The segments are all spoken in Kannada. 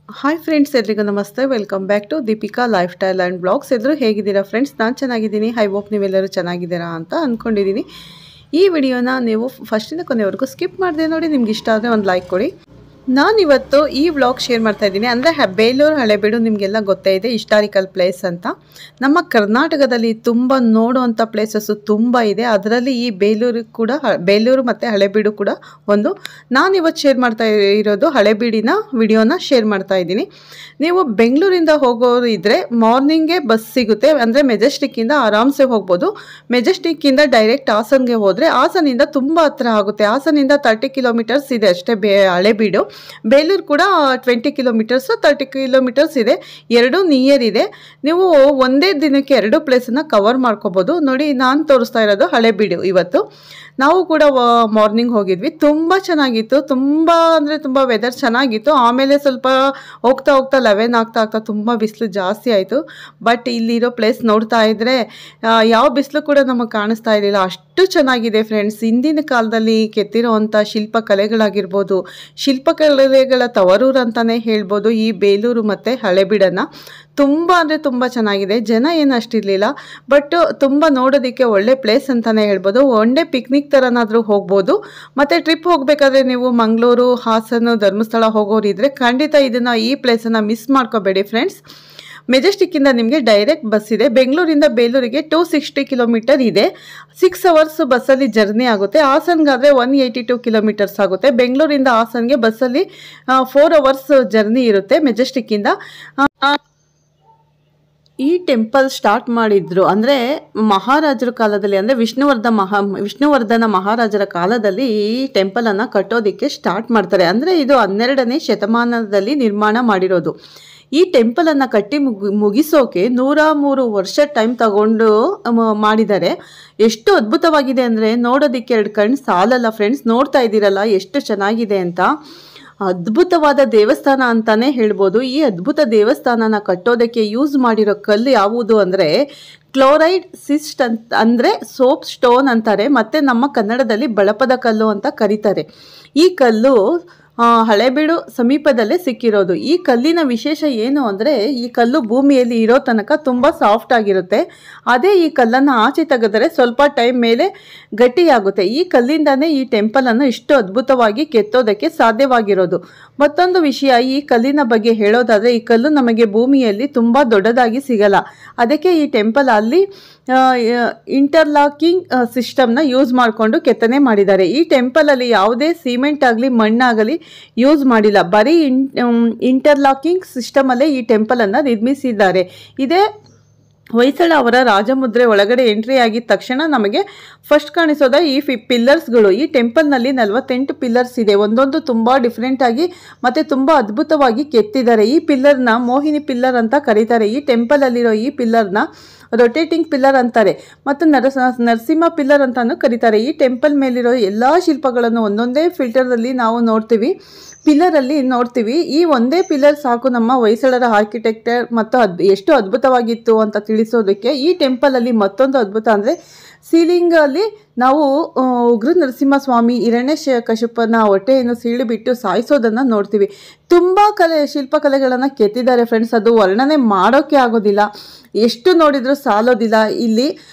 ಹಾಯ್ ಫ್ರೆಂಡ್ಸ್, ಎಲ್ರಿಗೂ ನಮಸ್ತೆ. Welcome back to Deepika lifestyle and blogs. ಎಲ್ಲರೂ ಹೇಗಿದ್ದೀರಾ ಫ್ರೆಂಡ್ಸ್? ನಾನು ಚೆನ್ನಾಗಿದ್ದೀನಿ. ಐ ಹೋಪ್ ನೀವೆಲ್ಲರೂ ಚೆನ್ನಾಗಿದ್ದೀರಾ ಅಂತ ಅಂದ್ಕೊಂಡಿದ್ದೀನಿ. ಈ ವಿಡಿಯೋನ ನೀವು ಫಸ್ಟಿಂದ ಕೊನೆವರೆಗೂ ಸ್ಕಿಪ್ ಮಾಡಿದೆ ನೋಡಿ. ನಿಮ್ಗೆ ಇಷ್ಟ ಆದರೆ ಒಂದು ಲೈಕ್ ಕೊಡಿ. ನಾನಿವತ್ತು ಈ ವ್ಲಾಗ್ ಶೇರ್ ಮಾಡ್ತಾ ಇದ್ದೀನಿ. ಅಂದರೆ ಬೇಲೂರು ಹಳೆಬೀಡು ನಿಮಗೆಲ್ಲ ಗೊತ್ತೇ ಇದೆ, ಹಿಸ್ಟಾರಿಕಲ್ ಪ್ಲೇಸ್ ಅಂತ. ನಮ್ಮ ಕರ್ನಾಟಕದಲ್ಲಿ ತುಂಬ ನೋಡುವಂಥ ಪ್ಲೇಸಸ್ಸು ತುಂಬ ಇದೆ. ಅದರಲ್ಲಿ ಈ ಬೇಲೂರು ಮತ್ತು ಹಳೆಬೀಡು ಕೂಡ ಒಂದು. ನಾನಿವತ್ತು ಶೇರ್ ಮಾಡ್ತಾ ಇರೋದು ಹಳೆಬೀಡಿನ ವಿಡಿಯೋನ ಶೇರ್ ಮಾಡ್ತಾ ಇದ್ದೀನಿ. ನೀವು ಬೆಂಗಳೂರಿಂದ ಹೋಗೋರು ಇದ್ದರೆ ಮಾರ್ನಿಂಗೇ ಬಸ್ ಸಿಗುತ್ತೆ. ಅಂದರೆ ಮೆಜೆಸ್ಟಿಕ್ಕಿಂದ ಆರಾಮ್ಸೆ ಹೋಗ್ಬೋದು. ಮೆಜೆಸ್ಟಿಕ್ಕಿಂದ ಡೈರೆಕ್ಟ್ ಹಾಸನ್ಗೆ ಹೋದರೆ ಹಾಸನಿಂದ ತುಂಬ ಹತ್ರ ಆಗುತ್ತೆ. ಹಾಸನಿಂದ 30 ಕಿಲೋಮೀಟರ್ಸ್ ಇದೆ ಅಷ್ಟೇ ಹಳೆಬೀಡು. ಬೇಲೂರು ಕೂಡ 20 ಕಿಲೋಮೀಟರ್ಸ್ 30 ಕಿಲೋಮೀಟರ್ಸ್ ಇದೆ. ಎರಡೂ ನಿಯರ್ ಇದೆ. ನೀವು ಒಂದೇ ದಿನಕ್ಕೆ ಎರಡು ಪ್ಲೇಸನ್ನು ಕವರ್ ಮಾಡ್ಕೋಬೋದು. ನೋಡಿ, ನಾನು ತೋರಿಸ್ತಾ ಇರೋದು ಹಳೆಬೀಡು. ಇವತ್ತು ನಾವು ಕೂಡ ಮಾರ್ನಿಂಗ್ ಹೋಗಿದ್ವಿ. ತುಂಬ ಚೆನ್ನಾಗಿತ್ತು. ತುಂಬ ಅಂದರೆ ತುಂಬ ವೆದರ್ ಚೆನ್ನಾಗಿತ್ತು. ಆಮೇಲೆ ಸ್ವಲ್ಪ ಹೋಗ್ತಾ 11 ಆಗ್ತಾ ತುಂಬ ಬಿಸಿಲು ಜಾಸ್ತಿ ಆಯಿತು. ಬಟ್ ಇಲ್ಲಿರೋ ಪ್ಲೇಸ್ ನೋಡ್ತಾ ಇದ್ದರೆ ಯಾವ ಬಿಸಿಲು ಕೂಡ ನಮಗೆ ಕಾಣಿಸ್ತಾ ಇರಲಿಲ್ಲ. ಅಷ್ಟು ಚೆನ್ನಾಗಿದೆ ಫ್ರೆಂಡ್ಸ್. ಹಿಂದಿನ ಕಾಲದಲ್ಲಿ ಕೆತ್ತಿರೋವಂಥ ಶಿಲ್ಪಕಲೆಗಳಾಗಿರ್ಬೋದು, ಶಿಲ್ಪಕಲೆಗಳ ತವರೂರು ಅಂತಲೇ ಹೇಳ್ಬೋದು ಈ ಬೇಲೂರು ಮತ್ತು ಹಳೆಬೀಡನ್ನು. ತುಂಬ ಅಂದರೆ ತುಂಬ ಚೆನ್ನಾಗಿದೆ. ಜನ ಏನು ಅಷ್ಟಿರಲಿಲ್ಲ, ಬಟ್ ತುಂಬ ನೋಡೋದಕ್ಕೆ ಒಳ್ಳೆ ಪ್ಲೇಸ್ ಅಂತಲೇ ಹೇಳ್ಬೋದು. ಒನ್ ಡೇ ಪಿಕ್ನಿಕ್ ಥರನಾದರೂ ಹೋಗ್ಬೋದು. ಮತ್ತು ಟ್ರಿಪ್ ಹೋಗಬೇಕಾದ್ರೆ ನೀವು ಮಂಗಳೂರು, ಹಾಸನ, ಧರ್ಮಸ್ಥಳ ಹೋಗೋರಿದ್ರೆ ಖಂಡಿತ ಈ ಪ್ಲೇಸನ್ನು ಮಿಸ್ ಮಾಡ್ಕೋಬೇಡಿ ಫ್ರೆಂಡ್ಸ್. ಮೆಜೆಸ್ಟಿಕ್ಕಿಂದ ನಿಮಗೆ ಡೈರೆಕ್ಟ್ ಬಸ್ ಇದೆ. ಬೆಂಗಳೂರಿಂದ ಬೇಲೂರಿಗೆ 260 ಕಿಲೋಮೀಟರ್ ಇದೆ. 6 ಅವರ್ಸ್ ಬಸ್ಸಲ್ಲಿ ಜರ್ನಿ ಆಗುತ್ತೆ. ಹಾಸನ್ಗಾದರೆ 182 ಕಿಲೋಮೀಟರ್ಸ್ ಆಗುತ್ತೆ. ಬೆಂಗಳೂರಿಂದ ಹಾಸನ್ಗೆ ಬಸ್ಸಲ್ಲಿ 4 ಅವರ್ಸ್ ಜರ್ನಿ ಇರುತ್ತೆ ಮೆಜೆಸ್ಟಿಕ್ಕಿಂದ. ಈ ಟೆಂಪಲ್ ಸ್ಟಾರ್ಟ್ ಮಾಡಿದ್ರು ಅಂದರೆ ಮಹಾರಾಜರ ಕಾಲದಲ್ಲಿ, ಅಂದರೆ ವಿಷ್ಣುವರ್ಧನ ಮಹಾರಾಜರ ಕಾಲದಲ್ಲಿ ಈ ಟೆಂಪಲನ್ನು ಕಟ್ಟೋದಕ್ಕೆ ಸ್ಟಾರ್ಟ್ ಮಾಡ್ತಾರೆ. ಅಂದರೆ ಇದು 12ನೇ ಶತಮಾನದಲ್ಲಿ ನಿರ್ಮಾಣ ಮಾಡಿರೋದು. ಈ ಟೆಂಪಲನ್ನು ಕಟ್ಟಿ ಮುಗಿಸೋಕೆ 103 ವರ್ಷ ಟೈಮ್ ತಗೊಂಡು ಮಾಡಿದ್ದಾರೆ. ಎಷ್ಟು ಅದ್ಭುತವಾಗಿದೆ ಅಂದರೆ ನೋಡೋದಕ್ಕೆ ಎರಡು ಕಣ್ಣು ಸಾಲಲ್ಲ ಫ್ರೆಂಡ್ಸ್. ನೋಡ್ತಾ ಇದ್ದೀರಲ್ಲ ಎಷ್ಟು ಚೆನ್ನಾಗಿದೆ ಅಂತ. ಅದ್ಭುತವಾದ ದೇವಸ್ಥಾನ ಅಂತಾನೆ ಹೇಳ್ಬೋದು. ಈ ಅದ್ಭುತ ದೇವಸ್ಥಾನನ ಕಟ್ಟೋದಕ್ಕೆ ಯೂಸ್ ಮಾಡಿರೋ ಕಲ್ಲು ಯಾವುದು ಅಂದರೆ ಕ್ಲೋರೈಡ್ ಸಿಸ್ಟ್ ಅಂದರೆ ಸೋಪ್ ಸ್ಟೋನ್ ಅಂತಾರೆ. ಮತ್ತು ನಮ್ಮ ಕನ್ನಡದಲ್ಲಿ ಬಳಪದ ಕಲ್ಲು ಅಂತ ಕರೀತಾರೆ. ಈ ಕಲ್ಲು ಹಳೆಬೀಡು ಸಮೀಪದಲ್ಲೇ ಸಿಕ್ಕಿರೋದು. ಈ ಕಲ್ಲಿನ ವಿಶೇಷ ಏನು ಅಂದರೆ ಈ ಕಲ್ಲು ಭೂಮಿಯಲ್ಲಿ ಇರೋ ತನಕ ತುಂಬ ಸಾಫ್ಟ್ ಆಗಿರುತ್ತೆ. ಅದೇ ಈ ಕಲ್ಲನ್ನು ಆಚೆ ತೆಗೆದರೆ ಸ್ವಲ್ಪ ಟೈಮ್ ಮೇಲೆ ಗಟ್ಟಿಯಾಗುತ್ತೆ. ಈ ಕಲ್ಲಿಂದನೇ ಈ ಟೆಂಪಲನ್ನು ಇಷ್ಟು ಅದ್ಭುತವಾಗಿ ಕೆತ್ತೋದಕ್ಕೆ ಸಾಧ್ಯವಾಗಿರೋದು. ಮತ್ತೊಂದು ವಿಷಯ, ಈ ಕಲ್ಲಿನ ಬಗ್ಗೆ ಹೇಳೋದಾದರೆ ಈ ಕಲ್ಲು ನಮಗೆ ಭೂಮಿಯಲ್ಲಿ ತುಂಬ ದೊಡ್ಡದಾಗಿ ಸಿಗಲ್ಲ. ಅದಕ್ಕೆ ಈ ಟೆಂಪಲ್ ಅಲ್ಲಿ ಇಂಟರ್ಲಾಕಿಂಗ್ ಸಿಸ್ಟಮ್ನ ಯೂಸ್ ಮಾಡಿಕೊಂಡು ಕೆತ್ತನೆ ಮಾಡಿದ್ದಾರೆ. ಈ ಟೆಂಪಲಲ್ಲಿ ಯಾವುದೇ ಸಿಮೆಂಟ್ ಆಗಲಿ ಮಣ್ಣಾಗಲಿ ಯೂಸ್ ಮಾಡಿಲ್ಲ. ಬರೀ ಇಂಟರ್ಲಾಕಿಂಗ್ ಸಿಸ್ಟಮಲ್ಲೇ ಈ ಟೆಂಪಲನ್ನು ನಿರ್ಮಿಸಿದ್ದಾರೆ. ಇದೇ ಹೊಯ್ಸಳ ಅವರ ರಾಜಮುದ್ರೆ ಒಳಗಡೆ ಎಂಟ್ರಿ ಆಗಿದ ತಕ್ಷಣ ನಮಗೆ ಫಸ್ಟ್ ಕಾಣಿಸೋದ ಈ ಪಿಲ್ಲರ್ಸ್ಗಳು. ಈ ಟೆಂಪಲ್ನಲ್ಲಿ 48 ಪಿಲ್ಲರ್ಸ್ ಇದೆ. ಒಂದೊಂದು ತುಂಬ ಡಿಫ್ರೆಂಟಾಗಿ ಮತ್ತು ತುಂಬ ಅದ್ಭುತವಾಗಿ ಕೆತ್ತಿದ್ದಾರೆ. ಈ ಪಿಲ್ಲರ್ನ ಮೋಹಿನಿ ಪಿಲ್ಲರ್ ಅಂತ ಕರೀತಾರೆ. ಈ ಟೆಂಪಲಲ್ಲಿರೋ ಈ ಪಿಲ್ಲರ್ನ ರೊಟೇಟಿಂಗ್ ಪಿಲ್ಲರ್ ಅಂತಾರೆ ಮತ್ತು ನರಸಿಂಹ ಪಿಲ್ಲರ್ ಅಂತಾನು ಕರೀತಾರೆ. ಈ ಟೆಂಪಲ್ ಮೇಲಿರೋ ಎಲ್ಲ ಶಿಲ್ಪಗಳನ್ನು ಒಂದೊಂದೇ ಫಿಲ್ಟರಲ್ಲಿ ನಾವು ಪಿಲ್ಲರಲ್ಲಿ ನೋಡ್ತೀವಿ. ಈ ಒಂದೇ ಪಿಲ್ಲರ್ ಸಾಕು ನಮ್ಮ ಹೊಯ್ಸಳರ ಆರ್ಕಿಟೆಕ್ಚರ್ ಮತ್ತು ಎಷ್ಟು ಅದ್ಭುತವಾಗಿತ್ತು ಅಂತ ತಿಳಿಸೋದಕ್ಕೆ. ಈ ಟೆಂಪಲಲ್ಲಿ ಮತ್ತೊಂದು ಅದ್ಭುತ ಅಂದರೆ ಸೀಲಿಂಗಲ್ಲಿ ನಾವು ಉಗ್ರ ನರಸಿಂಹಸ್ವಾಮಿ ಹಿರಣ್ಯಕಶಿಪನ ಹೊಟ್ಟೆಯನ್ನು ಸೀಳಿಬಿಟ್ಟು ಸಾಯಿಸೋದನ್ನು ನೋಡ್ತೀವಿ. ತುಂಬ ಶಿಲ್ಪಕಲೆಗಳನ್ನು ಕೆತ್ತಿದ್ದಾರೆ ಫ್ರೆಂಡ್ಸ್. ಅದು ವರ್ಣನೆ ಮಾಡೋಕ್ಕೆ ಆಗೋದಿಲ್ಲ, ಎಷ್ಟು ನೋಡಿದರೂ ಸಾಲೋದಿಲ್ಲ ಇಲ್ಲಿ.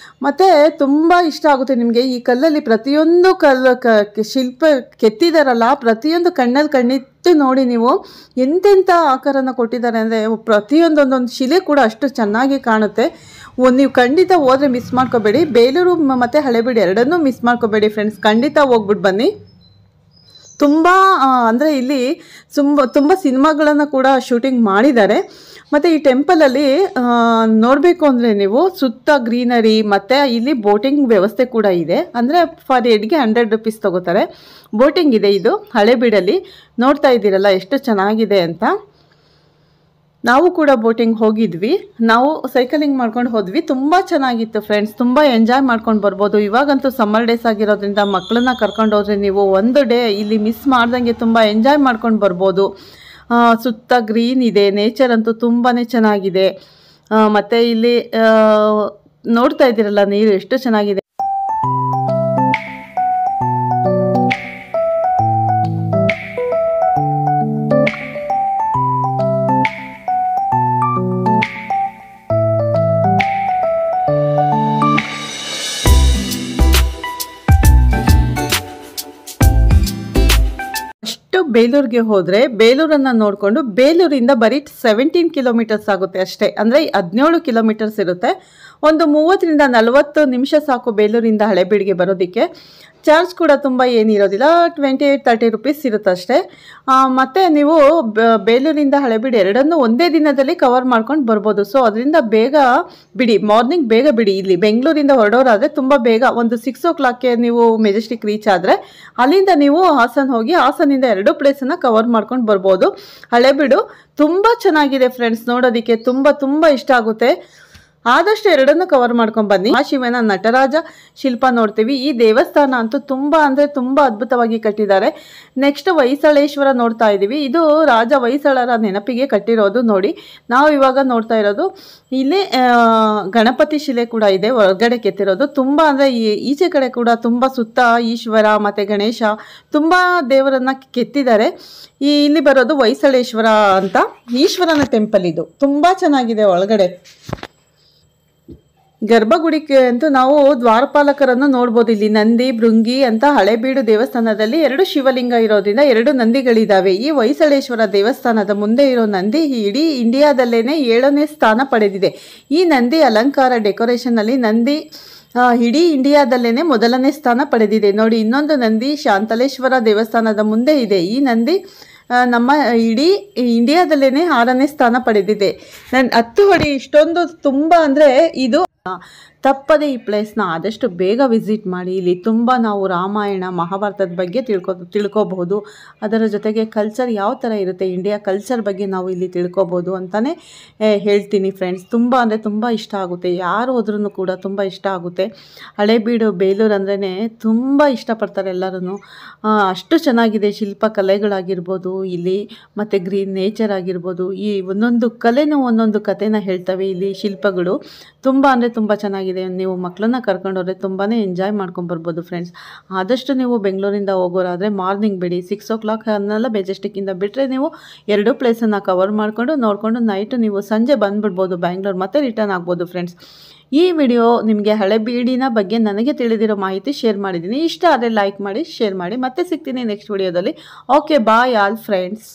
ಮತ್ತು ತುಂಬ ಇಷ್ಟ ಆಗುತ್ತೆ ನಿಮಗೆ. ಈ ಕಲ್ಲಲ್ಲಿ ಪ್ರತಿಯೊಂದು ಶಿಲ್ಪ ಕೆತ್ತಿದಾರಲ್ಲ, ಪ್ರತಿಯೊಂದು ಕಣ್ಣಿಟ್ಟು ನೋಡಿ ನೀವು ಎಂತೆಂಥ ಆಕಾರನ ಕೊಟ್ಟಿದ್ದಾರೆ ಅಂದರೆ ಪ್ರತಿಯೊಂದೊಂದೊಂದು ಶಿಲೆ ಕೂಡ ಅಷ್ಟು ಚೆನ್ನಾಗಿ ಕಾಣುತ್ತೆ. ನೀವು ಖಂಡಿತ ಹೋದರೆ ಮಿಸ್ ಮಾಡ್ಕೋಬೇಡಿ. ಬೇಲೂರು ಮತ್ತು ಹಳೆಬೀಡು ಎರಡನ್ನೂ ಮಿಸ್ ಮಾಡ್ಕೋಬೇಡಿ ಫ್ರೆಂಡ್ಸ್. ಖಂಡಿತ ಹೋಗ್ಬಿಟ್ಟು ಬನ್ನಿ. ತುಂಬ ಅಂದರೆ ಇಲ್ಲಿ ತುಂಬ ಸಿನಿಮಾಗಳನ್ನು ಕೂಡ ಶೂಟಿಂಗ್ ಮಾಡಿದ್ದಾರೆ. ಮತ್ತು ಈ ಟೆಂಪಲಲ್ಲಿ ನೋಡಬೇಕು ಅಂದರೆ ನೀವು ಸುತ್ತ ಗ್ರೀನರಿ ಮತ್ತು ಇಲ್ಲಿ ಬೋಟಿಂಗ್ ವ್ಯವಸ್ಥೆ ಕೂಡ ಇದೆ. ಅಂದರೆ ಫಾರ್ ಹೆಡ್ಗೆ 100 ರೂಪೀಸ್ ತೊಗೋತಾರೆ. ಬೋಟಿಂಗ್ ಇದೆ ಇದು ಹಳೆಬೀಡಲ್ಲಿ. ನೋಡ್ತಾ ಇದ್ದೀರಲ್ಲ ಎಷ್ಟು ಚೆನ್ನಾಗಿದೆ ಅಂತ. ನಾವು ಕೂಡ ಬೋಟಿಂಗ್ ಹೋಗಿದ್ವಿ. ನಾವು ಸೈಕಲಿಂಗ್ ಮಾಡ್ಕೊಂಡು ಹೋದ್ವಿ. ತುಂಬ ಚೆನ್ನಾಗಿತ್ತು ಫ್ರೆಂಡ್ಸ್. ತುಂಬ ಎಂಜಾಯ್ ಮಾಡ್ಕೊಂಡು ಬರ್ಬೋದು. ಇವಾಗಂತೂ ಸಮ್ಮರ್ ಡೇಸ್ ಆಗಿರೋದ್ರಿಂದ ಮಕ್ಕಳನ್ನ ಕರ್ಕೊಂಡು ಹೋದರೆ ನೀವು ಒಂದು ಡೇ ಇಲ್ಲಿ ಮಿಸ್ ಮಾಡ್ದಂಗೆ ತುಂಬ ಎಂಜಾಯ್ ಮಾಡ್ಕೊಂಡು ಬರ್ಬೋದು. ಸುತ್ತ ಗ್ರೀನ್ ಇದೆ, ನೇಚರ್ ಅಂತೂ ತುಂಬಾ ಚೆನ್ನಾಗಿದೆ. ಮತ್ತು ಇಲ್ಲಿ ನೋಡ್ತಾ ಇದ್ದೀರಲ್ಲ ನೀರು ಎಷ್ಟು ಚೆನ್ನಾಗಿದೆ. ಬೇಲೂರಿಗೆ ಹೋದರೆ ಬೇಲೂರನ್ನು ನೋಡಿಕೊಂಡು ಬೇಲೂರಿಂದ ಬರೀ 17 ಕಿಲೋಮೀಟರ್ಸ್ ಆಗುತ್ತೆ ಅಷ್ಟೇ, ಅಂದರೆ 17 ಕಿಲೋಮೀಟರ್ಸ್ ಇರುತ್ತೆ. ಒಂದು 30ರಿಂದ 40 ನಿಮಿಷ ಸಾಕು ಬೇಲೂರಿಂದ ಹಳೆಬೀಡಿಗೆ ಬರೋದಕ್ಕೆ. ಚಾರ್ಜ್ ಕೂಡ ತುಂಬ ಏನಿರೋದಿಲ್ಲ, 28-30 ರುಪೀಸ್ ಇರುತ್ತಷ್ಟೇ. ಮತ್ತು ನೀವು ಬೇಲೂರಿಂದ ಹಳೆಬೀಡು ಎರಡನ್ನೂ ಒಂದೇ ದಿನದಲ್ಲಿ ಕವರ್ ಮಾಡ್ಕೊಂಡು ಬರ್ಬೋದು. ಸೊ ಅದರಿಂದ ಬೇಗ ಬಿಡಿ, ಮಾರ್ನಿಂಗ್ ಬೇಗ ಬಿಡಿ. ಇಲ್ಲಿ ಬೆಂಗಳೂರಿಂದ ಹೊರಡೋರಾದರೆ ತುಂಬ ಬೇಗ ಒಂದು 6 o'clockಗೆ ನೀವು ಮೆಜೆಸ್ಟಿಕ್ ರೀಚ್ ಆದರೆ ಅಲ್ಲಿಂದ ನೀವು ಹಾಸನ ಹೋಗಿ ಹಾಸನಿಂದ 2 ಪ್ಲೇಸನ್ನು ಕವರ್ ಮಾಡ್ಕೊಂಡು ಬರ್ಬೋದು. ಹಳೆಬೀಡು ತುಂಬ ಚೆನ್ನಾಗಿದೆ ಫ್ರೆಂಡ್ಸ್, ನೋಡೋದಕ್ಕೆ ತುಂಬ ಇಷ್ಟ ಆಗುತ್ತೆ. ಆದಷ್ಟು ಎರಡನ್ನೂ ಕವರ್ ಮಾಡ್ಕೊಂಡು ಬನ್ನಿ. ಶಿವನ ನಟರಾಜ ಶಿಲ್ಪ ನೋಡ್ತೀವಿ. ಈ ದೇವಸ್ಥಾನ ಅಂತೂ ತುಂಬ ಅದ್ಭುತವಾಗಿ ಕಟ್ಟಿದ್ದಾರೆ. ನೆಕ್ಸ್ಟ್ ಹೊಯ್ಸಳೇಶ್ವರ ನೋಡ್ತಾ ಇದ್ದೀವಿ. ಇದು ರಾಜ ಹೊಯ್ಸಳರ ನೆನಪಿಗೆ ಕಟ್ಟಿರೋದು. ನೋಡಿ, ನಾವು ಇವಾಗ ನೋಡ್ತಾ ಇರೋದು ಇಲ್ಲಿ ಗಣಪತಿ ಶಿಲೆ ಕೂಡ ಇದೆ ಹೊರಗಡೆ ಕೆತ್ತಿರೋದು. ತುಂಬ ಅಂದರೆ ಈಚೆ ಕಡೆ ಕೂಡ ತುಂಬ ಸುತ್ತ ಈಶ್ವರ ಮತ್ತು ಗಣೇಶ ತುಂಬ ದೇವರನ್ನ ಕೆತ್ತಿದ್ದಾರೆ. ಇಲ್ಲಿ ಬರೋದು ಹೊಯ್ಸಳೇಶ್ವರ ಅಂತ ಈಶ್ವರನ ಟೆಂಪಲ್. ಇದು ತುಂಬ ಚೆನ್ನಾಗಿದೆ. ಒಳಗಡೆ ಗರ್ಭಗುಡಿಗೆ ಅಂತೂ ನಾವು ದ್ವಾರಪಾಲಕರನ್ನು ನೋಡ್ಬೋದು. ಇಲ್ಲಿ ನಂದಿ ಭೃಂಗಿ ಅಂತ ಹಳೆಬೀಡು ದೇವಸ್ಥಾನದಲ್ಲಿ 2 ಶಿವಲಿಂಗ ಇರೋದ್ರಿಂದ 2 ನಂದಿಗಳಿದ್ದಾವೆ. ಈ ಹೊಯ್ಸಳೇಶ್ವರ ದೇವಸ್ಥಾನದ ಮುಂದೆ ಇರೋ ನಂದಿ ಇಡೀ ಇಂಡಿಯಾದಲ್ಲೇನೆ 7ನೇ ಸ್ಥಾನ ಪಡೆದಿದೆ. ಈ ನಂದಿ ಅಲಂಕಾರ ಡೆಕೋರೇಷನ್ನಲ್ಲಿ ನಂದಿ ಇಡೀ ಇಂಡಿಯಾದಲ್ಲೇನೆ 1ನೇ ಸ್ಥಾನ ಪಡೆದಿದೆ. ನೋಡಿ, ಇನ್ನೊಂದು ನಂದಿ ಶಾಂತಲೇಶ್ವರ ದೇವಸ್ಥಾನದ ಮುಂದೆ ಇದೆ. ಈ ನಂದಿ ನಮ್ಮ ಇಡೀ ಇಂಡಿಯಾದಲ್ಲೇನೆ 6ನೇ ಸ್ಥಾನ ಪಡೆದಿದೆ. ನಾನು 10 ಹೊಡಿ ಇಷ್ಟೊಂದು ತುಂಬ ಅಂದರೆ ಇದು ತಪ್ಪದೆ ಈ ಪ್ಲೇಸ್ನ ಆದಷ್ಟು ಬೇಗ ವಿಸಿಟ್ ಮಾಡಿ. ಇಲ್ಲಿ ತುಂಬ ನಾವು ರಾಮಾಯಣ ಮಹಾಭಾರತದ ಬಗ್ಗೆ ತಿಳ್ಕೊಬಹುದು. ಅದರ ಜೊತೆಗೆ ಕಲ್ಚರ್ ಯಾವ ಥರ ಇರುತ್ತೆ, ಇಂಡಿಯಾ ಕಲ್ಚರ್ ಬಗ್ಗೆ ನಾವು ಇಲ್ಲಿ ತಿಳ್ಕೊಬೋದು ಅಂತಲೇ ಹೇಳ್ತೀನಿ ಫ್ರೆಂಡ್ಸ್. ತುಂಬ ಅಂದರೆ ತುಂಬ ಇಷ್ಟ ಆಗುತ್ತೆ. ಯಾರು ಹೋದ್ರೂ ಕೂಡ ತುಂಬ ಇಷ್ಟ ಆಗುತ್ತೆ. ಹಳೆಬೀಡು ಬೇಲೂರು ಅಂದ್ರೇ ತುಂಬ ಇಷ್ಟಪಡ್ತಾರೆ ಎಲ್ಲರೂ. ಅಷ್ಟು ಚೆನ್ನಾಗಿದೆ. ಶಿಲ್ಪಕಲೆಗಳಾಗಿರ್ಬೋದು ಇಲ್ಲಿ, ಮತ್ತು ಗ್ರೀನ್ ನೇಚರ್ ಆಗಿರ್ಬೋದು. ಈ ಒಂದೊಂದು ಕಲೆನೂ ಒಂದೊಂದು ಕಥೆನ ಹೇಳ್ತವೆ ಇಲ್ಲಿ ಶಿಲ್ಪಗಳು. ತುಂಬ ಅಂದರೆ ತುಂಬ ಚೆನ್ನಾಗಿದೆ. ನೀವು ಮಕ್ಕಳನ್ನ ಕರ್ಕೊಂಡೋದ್ರೆ ತುಂಬಾ ಎಂಜಾಯ್ ಮಾಡ್ಕೊಂಬರ್ಬೋದು ಫ್ರೆಂಡ್ಸ್. ಆದಷ್ಟು ನೀವು ಬೆಂಗಳೂರಿಂದ ಹೋಗೋರಾದರೆ ಮಾರ್ನಿಂಗ್ ಬಿಡಿ, 6 o'clock ಅನ್ನೆಲ್ಲ ಮೆಜೆಸ್ಟಿಕ್ಕಿಂದ ಬಿಟ್ಟರೆ ನೀವು 2 ಪ್ಲೇಸನ್ನು ಕವರ್ ನೋಡಿಕೊಂಡು ನೈಟು ನೀವು ಸಂಜೆ ಬಂದುಬಿಡ್ಬೋದು ಬ್ಯಾಂಗ್ಳೂರು, ಮತ್ತೆ ರಿಟರ್ನ್ ಆಗ್ಬೋದು ಫ್ರೆಂಡ್ಸ್. ಈ ವಿಡಿಯೋ ನಿಮಗೆ ಹಳೆಬೀಡಿನ ಬಗ್ಗೆ ನನಗೆ ತಿಳಿದಿರೋ ಮಾಹಿತಿ ಶೇರ್ ಮಾಡಿದ್ದೀನಿ. ಇಷ್ಟ ಆದರೆ ಲೈಕ್ ಮಾಡಿ, ಶೇರ್ ಮಾಡಿ. ಮತ್ತೆ ಸಿಗ್ತೀನಿ ನೆಕ್ಸ್ಟ್ ವಿಡಿಯೋದಲ್ಲಿ. Okay, bye all friends.